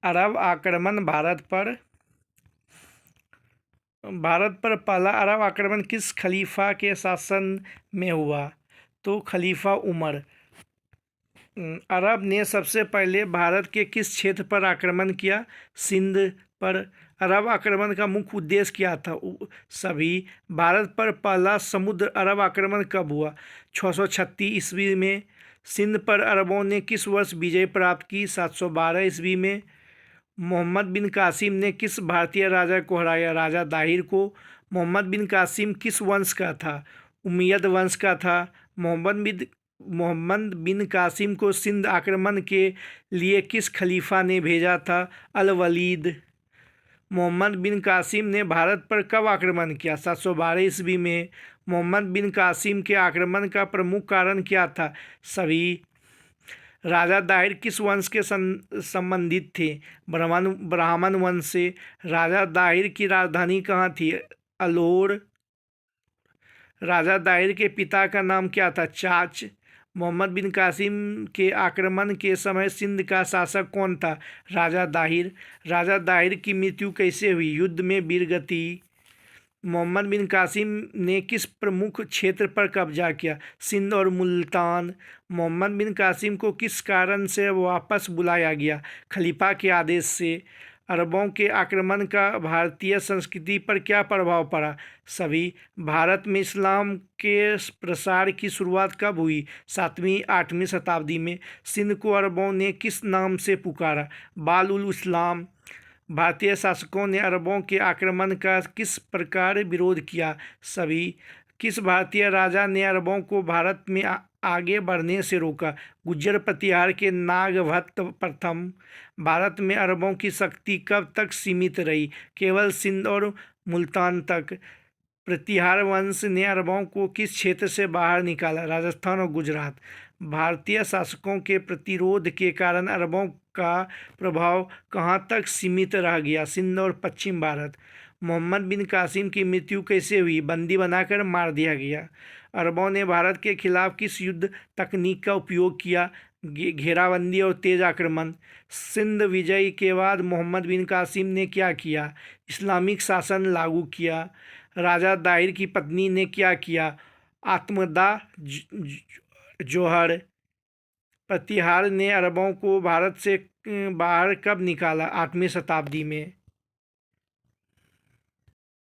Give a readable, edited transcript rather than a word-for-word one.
अरब आक्रमण भारत पर पहला अरब आक्रमण किस खलीफा के शासन में हुआ? तो खलीफा उमर। अरब ने सबसे पहले भारत के किस क्षेत्र पर आक्रमण किया? सिंध पर। अरब आक्रमण का मुख्य उद्देश्य क्या था? सभी। भारत पर पहला समुद्र अरब आक्रमण कब हुआ? 636 ईस्वी में। सिंध पर अरबों ने किस वर्ष विजय प्राप्त की? 712 ईस्वी में। मोहम्मद बिन कासिम ने किस भारतीय राजा को हराया? राजा दाहिर को। मोहम्मद बिन कासिम किस वंश का था? उमैयद वंश का था। मोहम्मद बिन कासिम को सिंध आक्रमण के लिए किस खलीफा ने भेजा था? अल वलीद। मोहम्मद बिन कासिम ने भारत पर कब आक्रमण किया? 712 ईस्वी में। मोहम्मद बिन कासिम के आक्रमण का प्रमुख कारण क्या था? सभी। राजा दाहिर किस वंश के संबंधित थे? ब्राह्मण वंश से। राजा दाहिर की राजधानी कहाँ थी? अल्होर। राजा दाहिर के पिता का नाम क्या था? चाच। मोहम्मद बिन कासिम के आक्रमण के समय सिंध का शासक कौन था? राजा दाहिर। राजा दाहिर की मृत्यु कैसे हुई? युद्ध में वीरगति। मोहम्मद बिन कासिम ने किस प्रमुख क्षेत्र पर कब्जा किया? सिंध और मुल्तान। मोहम्मद बिन कासिम को किस कारण से वापस बुलाया गया? खलीफा के आदेश से। अरबों के आक्रमण का भारतीय संस्कृति पर क्या प्रभाव पड़ा? सभी। भारत में इस्लाम के प्रसार की शुरुआत कब हुई? 7वीं-8वीं शताब्दी में। सिंध को अरबों ने किस नाम से पुकारा? बाल उल इस्लाम। भारतीय शासकों ने अरबों के आक्रमण का किस प्रकार विरोध किया? सभी। किस भारतीय राजा ने अरबों को भारत में आगे बढ़ने से रोका? गुज्जर प्रतिहार के नागभट्ट प्रथम। भारत में अरबों की शक्ति कब तक सीमित रही? केवल सिंध और मुल्तान तक। प्रतिहार वंश ने अरबों को किस क्षेत्र से बाहर निकाला? राजस्थान और गुजरात। भारतीय शासकों के प्रतिरोध के कारण अरबों का प्रभाव कहाँ तक सीमित रह गया? सिंध और पश्चिम भारत। मोहम्मद बिन कासिम की मृत्यु कैसे हुई? बंदी बनाकर मार दिया गया। अरबों ने भारत के खिलाफ किस युद्ध तकनीक का उपयोग किया? घेराबंदी और तेज आक्रमण। सिंध विजय के बाद मोहम्मद बिन कासिम ने क्या किया? इस्लामिक शासन लागू किया। राजा दाहिर की पत्नी ने क्या किया? आत्मदाह जोहर। प्रतिहार ने अरबों को भारत से बाहर कब निकाला? 8वीं शताब्दी में।